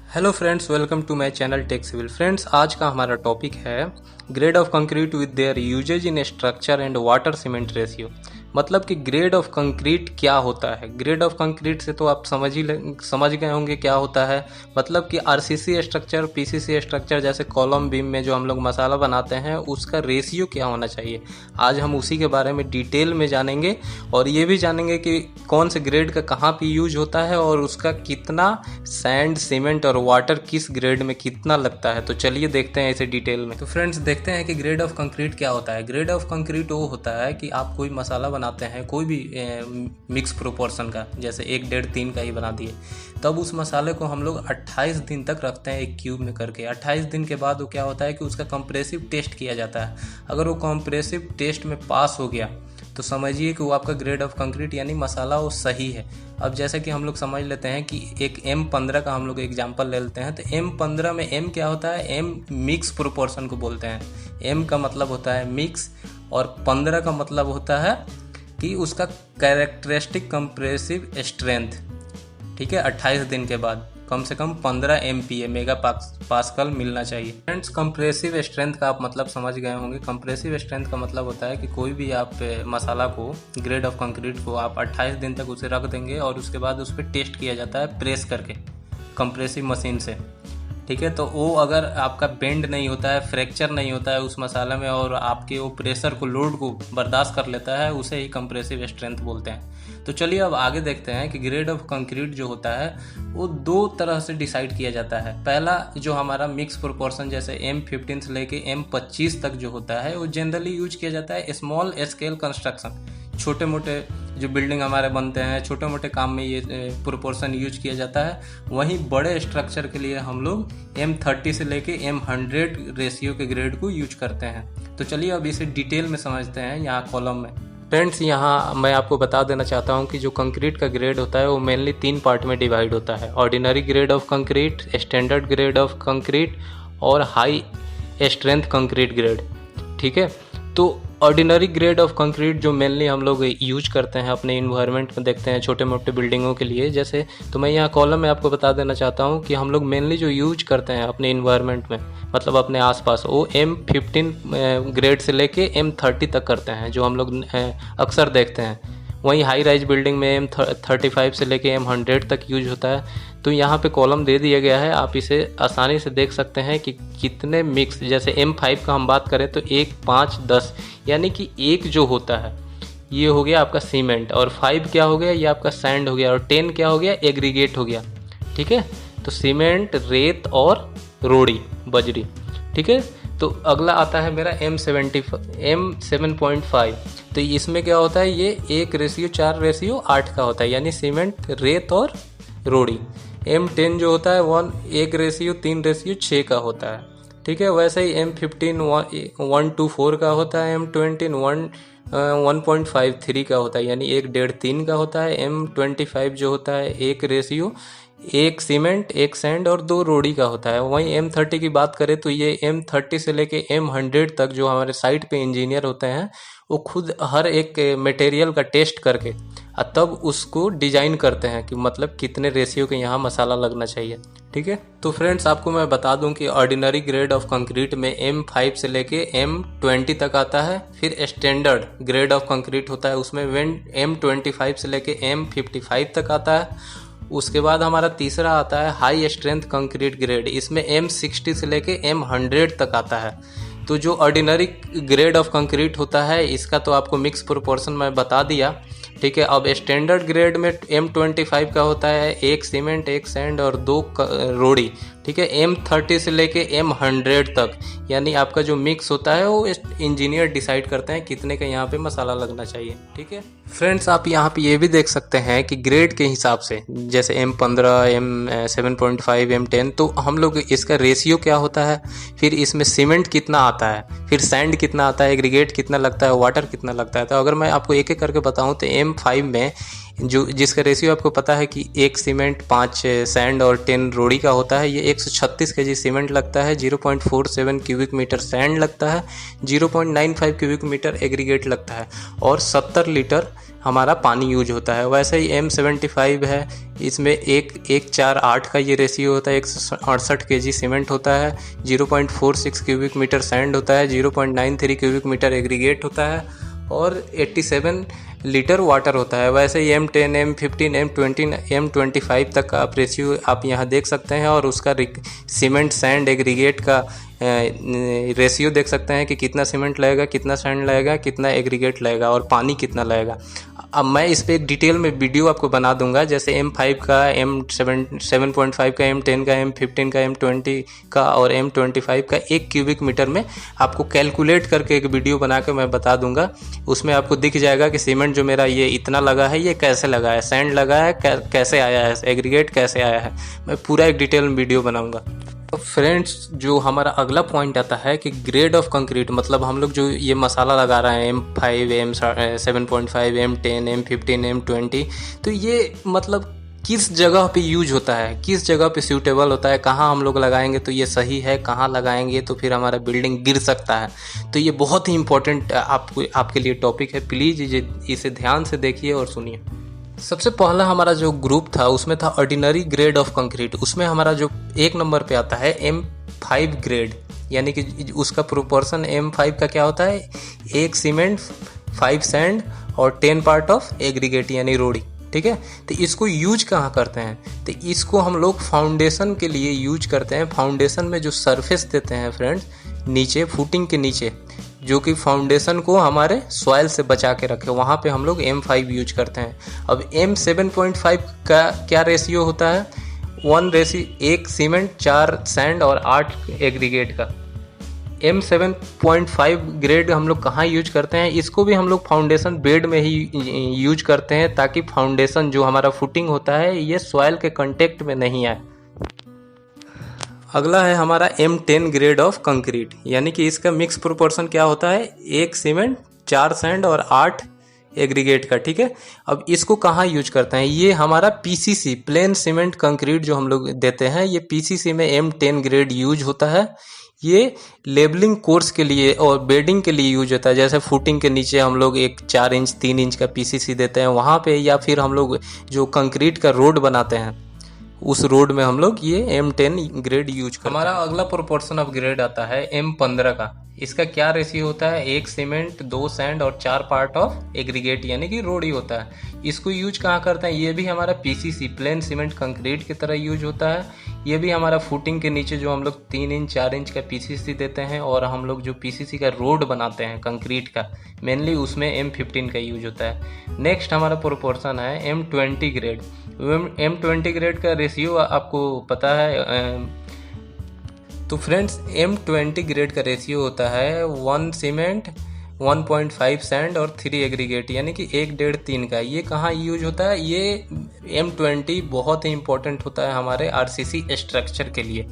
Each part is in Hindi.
Hello friends, welcome to my channel tech civil. Friends, आज का हमारा टॉपिक है grade of concrete with their uses in structure and water cement ratio. मतलब कि ग्रेड ऑफ कंक्रीट क्या होता है। ग्रेड ऑफ कंक्रीट से तो आप समझ गए होंगे क्या होता है। मतलब कि आरसीसी स्ट्रक्चर, पीसीसी स्ट्रक्चर जैसे कॉलम बीम में जो हम लोग मसाला बनाते हैं उसका रेशियो क्या होना चाहिए। आज हम उसी के बारे में डिटेल में जानेंगे और ये भी जानेंगे कि कौन से ग्रेड का कहाँ पे यूज होता है और उसका कितना सैंड, सीमेंट और वाटर किस ग्रेड में कितना लगता है। तो चलिए देखते हैं इसे डिटेल में। तो फ्रेंड्स, देखते हैं कि ग्रेड ऑफ कंक्रीट क्या होता है। ग्रेड ऑफ कंक्रीट वो होता है कि आप कोई मसाला बनाते हैं, कोई भी मिक्स प्रोपोर्शन का, जैसे 1, 1.5, 3 का ही बना दिए, तब उस मसाले को हम लोग 28 दिन तक रखते हैं एक क्यूब में करके। 28 दिन के बाद वो क्या होता है कि उसका कंप्रेसिव टेस्ट किया जाता है। अगर वो कंप्रेसिव टेस्ट में पास हो गया तो समझिए कि वो आपका ग्रेड ऑफ कंक्रीट यानी मसाला वो सही है। अब जैसे कि हम लोग समझ लेते हैं कि एक M15 का हम लोग एग्जांपल ले लेते हैं। तो M15 में M क्या होता है, M मिक्स प्रोपोर्शन को बोलते हैं। M का मतलब होता है मिक्स और 15 का मतलब होता है कि उसका कैरेक्टरिस्टिक कंप्रेसिव स्ट्रेंथ। ठीक है, 28 दिन के बाद कम से कम 15 MPa मेगा पास्कल मिलना चाहिए। फ्रेंड्स, कंप्रेसिव स्ट्रेंथ का आप मतलब समझ गए होंगे। कंप्रेसिव स्ट्रेंथ का मतलब होता है कि कोई भी आप मसाला को, ग्रेड ऑफ कंक्रीट को आप 28 दिन तक उसे रख देंगे और उसके बाद उस पर टेस्ट किया जाता है प्रेस करके कंप्रेसिव मशीन से। ठीक है, तो वो अगर आपका बेंड नहीं होता है, फ्रैक्चर नहीं होता है उस मसाला में और आपके वो प्रेशर को, लोड को बर्दाश्त कर लेता है, उसे ही कंप्रेसिव स्ट्रेंथ बोलते हैं। तो चलिए अब आगे देखते हैं कि ग्रेड ऑफ कंक्रीट जो होता है वो 2 तरह से डिसाइड किया जाता है। पहला जो हमारा मिक्स प्रोपोर्शन जैसे M15 से लेके M25 तक जो होता है वो जनरली यूज किया जाता है स्मॉल स्केल कंस्ट्रक्शन। छोटे मोटे जो बिल्डिंग हमारे बनते हैं, छोटे मोटे काम में ये प्रोपोर्शन यूज किया जाता है। वहीं बड़े स्ट्रक्चर के लिए हम लोग M30 से लेके M100 रेशियो के ग्रेड को यूज करते हैं। तो चलिए अब इसे डिटेल में समझते हैं यहाँ कॉलम में। फ्रेंड्स, यहाँ मैं आपको बता देना चाहता हूँ कि जो कंक्रीट का ग्रेड होता है वो मेनली 3 पार्ट में डिवाइड होता है। Ordinary grade of concrete, standard grade of concrete और हाई स्ट्रेंथ कंक्रीट ग्रेड। ठीक है, तो ऑर्डिनरी ग्रेड ऑफ कंक्रीट जो मेनली हम लोग यूज करते हैं अपने इन्वायरमेंट में, देखते हैं छोटे मोटे बिल्डिंगों के लिए जैसे। तो मैं यहाँ कॉलम में आपको बता देना चाहता हूँ कि हम लोग मेनली जो यूज करते हैं अपने इन्वायरमेंट में, मतलब अपने आसपास, वो M15 ग्रेड से लेके M30 तक करते हैं, जो हम लोग अक्सर देखते हैं। वहीं हाई राइज बिल्डिंग में M35 से लेके M100 तक यूज होता है। तो यहाँ पे कॉलम दे दिया गया है, आप इसे आसानी से देख सकते हैं कि कितने मिक्स। जैसे M5 का हम बात करें तो 1, 5, 10, यानी कि 1 जो होता है ये हो गया आपका सीमेंट, और 5 क्या हो गया, ये आपका सैंड हो गया, और 10 क्या हो गया, एग्रीगेट हो गया। ठीक है, तो सीमेंट, रेत और रोड़ी, बजरी। ठीक है, तो अगला आता है मेरा M7.5। तो इसमें क्या होता है, ये 1:4:8 का होता है, यानी सीमेंट, रेत और रोड़ी। M10 जो होता है 1:3:6 का होता है। ठीक है, वैसे ही M15 1:4 का होता है, M20 1.53 का होता है, यानी 1:3 का होता है। M25 जो होता है 1 सीमेंट, 1 सैंड और 2 रोड़ी का होता है। वहीं M30 की बात करें तो ये M30 से लेके M100 तक जो हमारे साइट पे इंजीनियर होते हैं वो खुद हर एक मटेरियल का टेस्ट करके तब उसको डिजाइन करते हैं कि मतलब कितने रेशियो के यहाँ मसाला लगना चाहिए। ठीक है, तो फ्रेंड्स आपको मैं बता दूं कि ऑर्डिनरी ग्रेड ऑफ कंक्रीट में M5 से लेके M20 तक आता है। फिर स्टैंडर्ड ग्रेड ऑफ कंक्रीट होता है, उसमें M25 से लेके M55 तक आता है। उसके बाद हमारा तीसरा आता है हाई स्ट्रेंथ कंक्रीट ग्रेड, इसमें M60 से लेके M100 तक आता है। तो जो ऑर्डिनरी ग्रेड ऑफ कंक्रीट होता है इसका तो आपको मिक्स प्रोपोर्शन मैं बता दिया। ठीक है, अब स्टैंडर्ड ग्रेड में M25 का होता है 1 सीमेंट, 1 सैंड और 2 रोड़ी। ठीक है, M30 से लेके M100 तक, यानी आपका जो मिक्स होता है वो इंजीनियर डिसाइड करते हैं कितने का यहाँ पे मसाला लगना चाहिए। ठीक है फ्रेंड्स, आप यहाँ पे ये भी देख सकते हैं कि ग्रेड के हिसाब से, जैसे M15, M7.5, M10, तो हम लोग इसका रेशियो क्या होता है, फिर इसमें सीमेंट कितना आता है, फिर सैंड कितना आता है, एग्रीगेट कितना लगता है, वाटर कितना लगता है। तो अगर मैं आपको एक एक करके बताऊँ तो M5 में जिसका रेशियो आपको पता है कि 1 सीमेंट, 5 सैंड और 10 रोड़ी का होता है, ये 136 kg सीमेंट लगता है, 0.47 क्यूबिक मीटर सैंड लगता है, 0.95 क्यूबिक मीटर एग्रीगेट लगता है और 70 लीटर हमारा पानी यूज होता है। वैसे ही M75 है, इसमें 1:4:8 का ये रेशियो होता है। 168 kg सीमेंट होता है, 0.46 क्यूबिक मीटर सैंड होता है, 0.93 क्यूबिक मीटर एग्रीगेट होता है और 87 लीटर वाटर होता है। वैसे ही M10, M15, M20, M25 तक का आप रेशियो आप यहाँ देख सकते हैं और उसका सीमेंट सैंड एग्रीगेट का रेशियो देख सकते हैं कि कितना सीमेंट लगेगा, कितना सैंड लगेगा, कितना एग्रीगेट लगेगा और पानी कितना लगेगा। अब मैं इस पर एक डिटेल में वीडियो आपको बना दूंगा, जैसे M5 का, M7.5 का, M10 का, M15 का, M20 का और M25 का 1 क्यूबिक मीटर में आपको कैलकुलेट करके एक वीडियो बना के मैं बता दूंगा। उसमें आपको दिख जाएगा कि सीमेंट जो मेरा ये इतना लगा है, ये कैसे लगा है, सैंड लगा है कैसे आया है, एग्रीगेट कैसे आया है, मैं पूरा एक डिटेल में वीडियो बनाऊँगा। तो फ्रेंड्स, जो हमारा अगला पॉइंट आता है कि ग्रेड ऑफ कंक्रीट, मतलब हम लोग जो ये मसाला लगा रहे हैं M5, M7.5, M10, M15, M20, तो ये मतलब किस जगह पे यूज होता है, किस जगह पे सूटेबल होता है, कहाँ हम लोग लगाएंगे तो ये सही है, कहाँ लगाएंगे तो फिर हमारा बिल्डिंग गिर सकता है। तो ये बहुत ही इंपॉर्टेंट आपके लिए टॉपिक है। प्लीज़ इसे ध्यान से देखिए और सुनिए। सबसे पहला हमारा जो ग्रुप था उसमें था ऑर्डिनरी ग्रेड ऑफ कंक्रीट। उसमें हमारा जो 1 नंबर पे आता है M5 ग्रेड, यानी कि उसका प्रोपोर्शन M5 का क्या होता है, 1 सीमेंट, 5 सैंड और 10 पार्ट ऑफ एग्रीगेट यानी रोड़ी। ठीक है, तो इसको यूज कहाँ करते हैं, तो इसको हम लोग फाउंडेशन के लिए यूज करते हैं। फाउंडेशन में जो सरफेस देते हैं फ्रेंड्स, नीचे फुटिंग के नीचे, जो कि फाउंडेशन को हमारे सॉइल से बचा के रखे, वहाँ पे हम लोग M5 यूज करते हैं। अब M7.5 का क्या रेशियो होता है, 1 सीमेंट, 4 सैंड और 8 एग्रीगेट का। M7.5 ग्रेड हम लोग कहाँ यूज करते हैं, इसको भी हम लोग फाउंडेशन बेड में ही यूज करते हैं, ताकि फाउंडेशन जो हमारा फुटिंग होता है ये सॉइल के कांटेक्ट में नहीं आए। अगला है हमारा M10 ग्रेड ऑफ कंक्रीट, यानी कि इसका मिक्स प्रोपोर्शन क्या होता है, 1 सीमेंट, 4 सैंड और 8 एग्रीगेट का। ठीक है, अब इसको कहाँ यूज करते हैं, ये हमारा PCC प्लेन सीमेंट कंक्रीट जो हम लोग देते हैं, ये PCC में M10 ग्रेड यूज होता है। ये लेबलिंग कोर्स के लिए और बेडिंग के लिए यूज होता है। जैसे फुटिंग के नीचे हम लोग एक 4 इंच 3 इंच का PCC देते हैं वहाँ पे, या फिर हम लोग जो कंक्रीट का रोड बनाते हैं उस रोड में हम लोग ये M10 ग्रेड यूज करते हैं। हमारा अगला प्रोपोर्शन ऑफ ग्रेड आता है M15 का। इसका क्या रेशियो होता है, 1 सीमेंट, 2 सैंड और 4 पार्ट ऑफ एग्रीगेट यानी कि रोड ही होता है। इसको यूज कहाँ करते हैं, ये भी हमारा PCC प्लेन सीमेंट कंक्रीट की तरह यूज होता है। ये भी हमारा फुटिंग के नीचे जो हम लोग 3 इंच 4 इंच का PCC देते हैं, और हम लोग जो PCC का रोड बनाते हैं कंक्रीट का, मेनली उसमें M15 का यूज होता है। नेक्स्ट हमारा प्रोपोर्शन है M20 ग्रेड। M20 ग्रेड का रेशियो आपको पता है। तो फ्रेंड्स, M20 ग्रेड का रेशियो होता है 1 सीमेंट, 1.5 सैंड और 3 एग्रीगेट यानी कि 1.5-3 का। ये कहाँ यूज होता है, ये M20 बहुत ही इंपॉर्टेंट होता है हमारे RCC स्ट्रक्चर के लिए।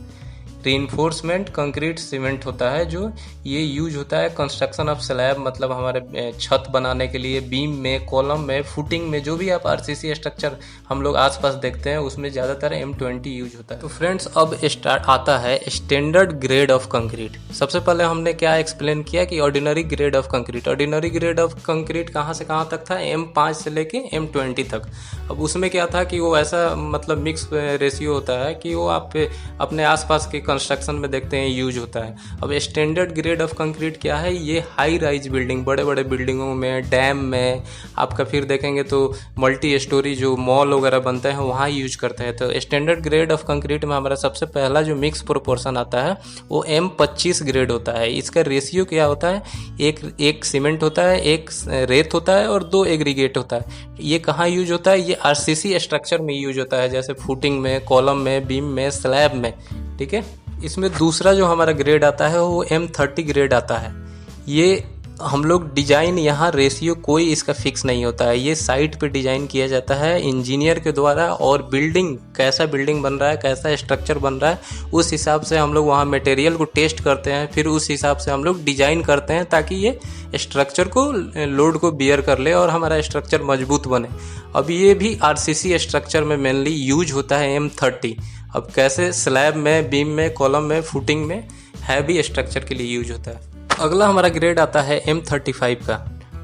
रीइंफोर्समेंट कंक्रीट सीमेंट होता है जो ये यूज होता है कंस्ट्रक्शन ऑफ स्लैब, मतलब हमारे छत बनाने के लिए, बीम में, कॉलम में, फुटिंग में, जो भी आप RCC स्ट्रक्चर हम लोग आसपास देखते हैं उसमें ज़्यादातर M20 यूज होता है। तो फ्रेंड्स, अब स्टार्ट आता है स्टैंडर्ड ग्रेड ऑफ कंक्रीट। सबसे पहले हमने क्या एक्सप्लेन किया कि ordinary grade of concrete. Ordinary grade of concrete कहाँ से कहाँ तक था, M5 से लेके M20 तक। अब उसमें क्या था कि वो ऐसा मतलब मिक्स रेशियो होता है कि वो आप अपने आसपास के कंस्ट्रक्शन में देखते हैं यूज होता है। अब स्टैंडर्ड ग्रेड ऑफ कंक्रीट क्या है, ये हाई राइज बिल्डिंग, बड़े बड़े बिल्डिंगों में, डैम में, आपका फिर देखेंगे तो मल्टी स्टोरी जो मॉल वगैरह बनते हैं वहाँ यूज करते हैं। तो स्टैंडर्ड ग्रेड ऑफ कंक्रीट में हमारा सबसे पहला जो मिक्स प्रोपोर्शन आता है वो M25 ग्रेड होता है। इसका रेशियो क्या होता है, एक सीमेंट होता है, 1 रेत होता है और 2 एग्रीगेट होता है। ये कहाँ यूज होता है, ये RCC स्ट्रक्चर में यूज होता है, जैसे फुटिंग में, कॉलम में, बीम में, स्लैब में। ठीक है, इसमें दूसरा जो हमारा ग्रेड आता है वो M30 ग्रेड आता है। ये हम लोग डिजाइन, यहाँ रेशियो कोई इसका फिक्स नहीं होता है, ये साइट पे डिजाइन किया जाता है इंजीनियर के द्वारा, और बिल्डिंग कैसा बिल्डिंग बन रहा है, कैसा स्ट्रक्चर बन रहा है, उस हिसाब से हम लोग वहाँ मटेरियल को टेस्ट करते हैं, फिर उस हिसाब से हम लोग डिजाइन करते हैं ताकि ये स्ट्रक्चर को, लोड को बियर कर ले और हमारा स्ट्रक्चर मजबूत बने। अब ये भी RCC स्ट्रक्चर में मेनली यूज होता है M30। अब कैसे, स्लैब में, बीम में, कॉलम में, फुटिंग में, हैवी स्ट्रक्चर के लिए यूज होता है। अगला हमारा ग्रेड आता है M35 का।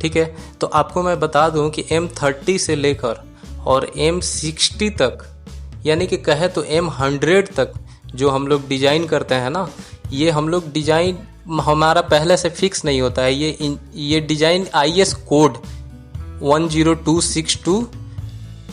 ठीक है। तो आपको मैं बता दूं कि M30 से लेकर और M60 तक, यानी कि कहे तो M100 तक जो हम लोग डिज़ाइन करते हैं ना, ये हम लोग डिज़ाइन हमारा पहले से फिक्स नहीं होता है। ये डिज़ाइन IS कोड 10262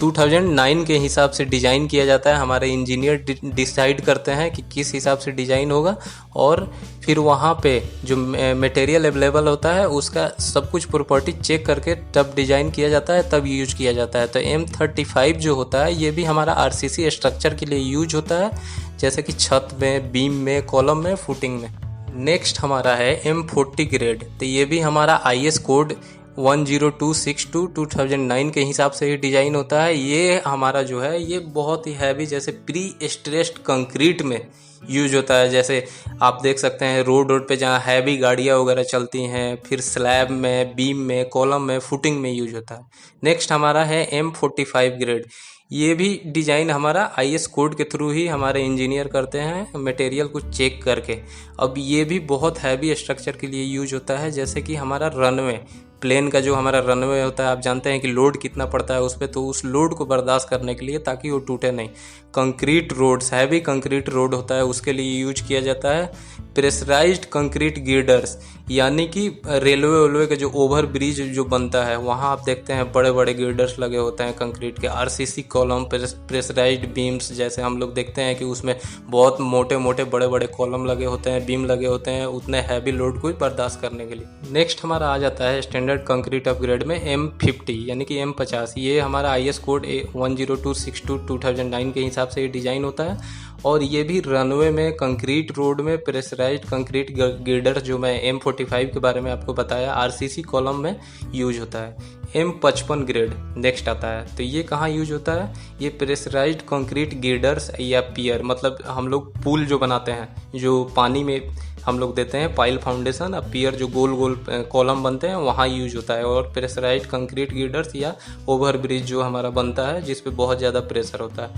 2009 के हिसाब से डिज़ाइन किया जाता है। हमारे इंजीनियर डिसाइड करते हैं कि किस हिसाब से डिज़ाइन होगा, और फिर वहाँ पे जो मटेरियल अवेलेबल होता है उसका सब कुछ प्रॉपर्टी चेक करके तब डिज़ाइन किया जाता है, तब यूज किया जाता है। तो M35 जो होता है ये भी हमारा RCC स्ट्रक्चर के लिए यूज होता है, जैसे कि छत में, बीम में, कॉलम में, फुटिंग में। नेक्स्ट हमारा है M40 ग्रेड। तो ये भी हमारा IS कोड 10262 2009 के हिसाब से ही डिज़ाइन होता है। ये हमारा जो है ये बहुत ही हैवी, जैसे प्री स्ट्रेस्ड कंक्रीट में यूज होता है। जैसे आप देख सकते हैं रोड पे जहाँ हैवी गाड़ियाँ वगैरह चलती हैं, फिर स्लैब में, बीम में, कॉलम में, फुटिंग में यूज होता है। नेक्स्ट हमारा है M45 ग्रेड। ये भी डिज़ाइन हमारा IS कोड के थ्रू ही हमारे इंजीनियर करते हैं, मटेरियल को चेक करके। अब ये भी बहुत हैवी स्ट्रक्चर के लिए यूज होता है, जैसे कि हमारा रनवे, प्लेन का जो हमारा रनवे होता है, आप जानते हैं कि लोड कितना पड़ता है उस पर, तो उस लोड को बर्दाश्त करने के लिए, ताकि वो टूटे नहीं। Concrete roads, heavy concrete road होता है, उसके लिए यूज किया जाता है। प्रेशराइज्ड कंक्रीट गिर्डर्स, यानी कि रेलवे का जो ओवर ब्रिज जो बनता है, वहाँ आप देखते हैं बड़े बड़े गिर्डर्स लगे होते हैं कंक्रीट के। RCC कॉलम, प्रेशराइज्ड बीम्स, जैसे हम लोग देखते हैं कि उसमें बहुत मोटे मोटे बड़े बड़े कॉलम लगे होते हैं, बीम लगे होते हैं, उतने हैवी लोड को बर्दाश्त करने के लिए। नेक्स्ट हमारा आ जाता है स्टैंडर्ड कंक्रीट अपग्रेड में M50, यानी कि M50। ये हमारा IS कोड 10262 2009 के हिसाब से ये डिज़ाइन होता है, और ये भी रनवे में, कंक्रीट रोड में प्रेशराइज्ड कंक्रीट गिर्डर, जो मैं M45 के बारे में आपको बताया, RCC कॉलम में यूज होता है। M55 ग्रेड नेक्स्ट आता है। तो ये कहाँ यूज होता है? ये प्रेशराइज्ड कंक्रीट गिर्डर्स या पियर, मतलब हम लोग पुल जो बनाते हैं, जो पानी में हम लोग देते हैं पाइल फाउंडेशन, अब पियर जो गोल गोल कॉलम बनते हैं वहाँ यूज होता है। और प्रेशराइज्ड कंक्रीट गिर्डर्स या ओवर ब्रिज जो हमारा बनता है जिस पे बहुत ज़्यादा प्रेशर होता है।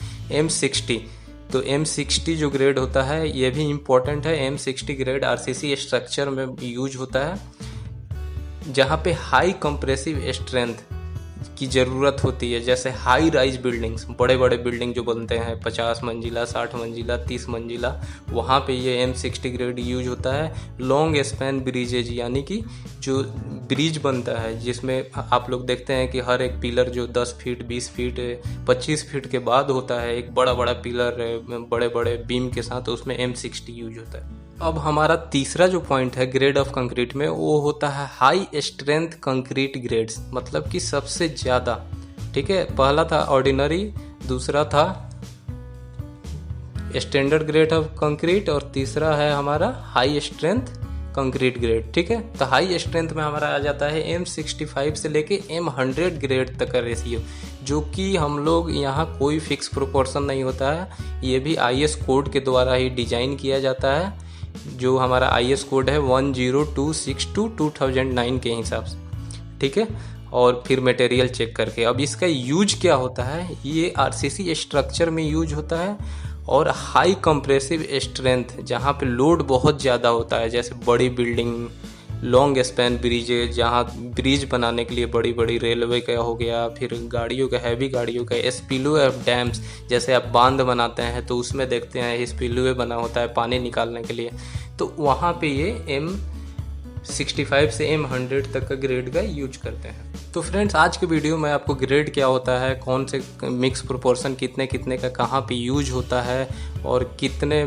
M60, तो M60 जो ग्रेड होता है ये भी इम्पोर्टेंट है। M60 ग्रेड RCC स्ट्रक्चर में यूज होता है, जहाँ पे हाई कंप्रेसिव स्ट्रेंथ की ज़रूरत होती है। जैसे हाई राइज बिल्डिंग्स, बड़े बड़े बिल्डिंग जो बनते हैं 50 मंजिला, 60 मंजिला, 30 मंजिला, वहाँ पे ये M60 ग्रेड यूज होता है। लॉन्ग स्पैन ब्रिजेज, यानी कि जो ब्रिज बनता है जिसमें आप लोग देखते हैं कि हर एक पिलर जो 10 फीट, 20 फीट, 25 फीट के बाद होता है, एक बड़ा बड़ा पिलर बड़े बड़े बीम के साथ, उसमें M60 यूज होता है। अब हमारा तीसरा जो पॉइंट है ग्रेड ऑफ कंक्रीट में, वो होता है हाई स्ट्रेंथ कंक्रीट ग्रेड्स, मतलब कि सबसे ज़्यादा। ठीक है, पहला था ऑर्डिनरी, दूसरा था स्टैंडर्ड ग्रेड ऑफ कंक्रीट, और तीसरा है हमारा हाई स्ट्रेंथ कंक्रीट ग्रेड। ठीक है, तो हाई स्ट्रेंथ में हमारा आ जाता है M65 से लेके M100 ग्रेड तक का रेशियो, जो कि हम लोग यहाँ कोई फिक्स प्रोपोर्शन नहीं होता है। ये भी IS कोड के द्वारा ही डिज़ाइन किया जाता है, जो हमारा IS कोड है 10262 2009 के हिसाब से। ठीक है, और फिर मटेरियल चेक करके। अब इसका यूज क्या होता है? ये RCC स्ट्रक्चर में यूज होता है, और हाई कंप्रेसिव स्ट्रेंथ, जहाँ पे लोड बहुत ज़्यादा होता है, जैसे बड़ी बिल्डिंग, लॉन्ग स्पैन ब्रिजेज, जहाँ ब्रिज बनाने के लिए बड़ी बड़ी रेलवे का हो गया, फिर गाड़ियों का, हैवी गाड़ियों का, स्पिलवे डैम्स, जैसे आप बांध बनाते हैं तो उसमें देखते हैं स्पिलवे बना होता है पानी निकालने के लिए, तो वहाँ पे ये M65 से M100 तक का ग्रेड का यूज करते हैं। तो फ्रेंड्स, आज के वीडियो में आपको ग्रेड क्या होता है, कौन से मिक्स प्रोपोर्शन कितने कितने का कहाँ पे यूज होता है, और कितने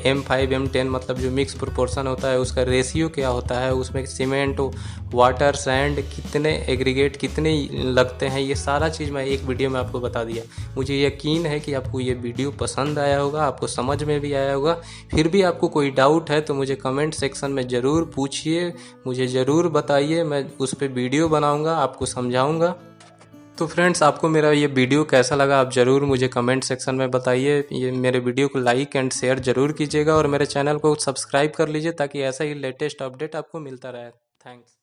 M5 M10 मतलब जो मिक्स प्रोपोर्शन होता है उसका रेशियो क्या होता है, उसमें सीमेंट, वाटर, सैंड कितने, एग्रीगेट कितने लगते हैं, ये सारा चीज़ मैं एक वीडियो में आपको बता दिया। मुझे यकीन है कि आपको ये वीडियो पसंद आया होगा, आपको समझ में भी आया होगा। फिर भी आपको कोई डाउट है तो मुझे कमेंट सेक्शन में ज़रूर पूछिए, मुझे ज़रूर बताइए, मैं उस पर वीडियो बनाऊँगा, आपको समझाऊँगा। तो फ्रेंड्स, आपको मेरा ये वीडियो कैसा लगा आप ज़रूर मुझे कमेंट सेक्शन में बताइए। ये मेरे वीडियो को लाइक एंड शेयर ज़रूर कीजिएगा, और मेरे चैनल को सब्सक्राइब कर लीजिए ताकि ऐसा ही लेटेस्ट अपडेट आपको मिलता रहे। थैंक्स।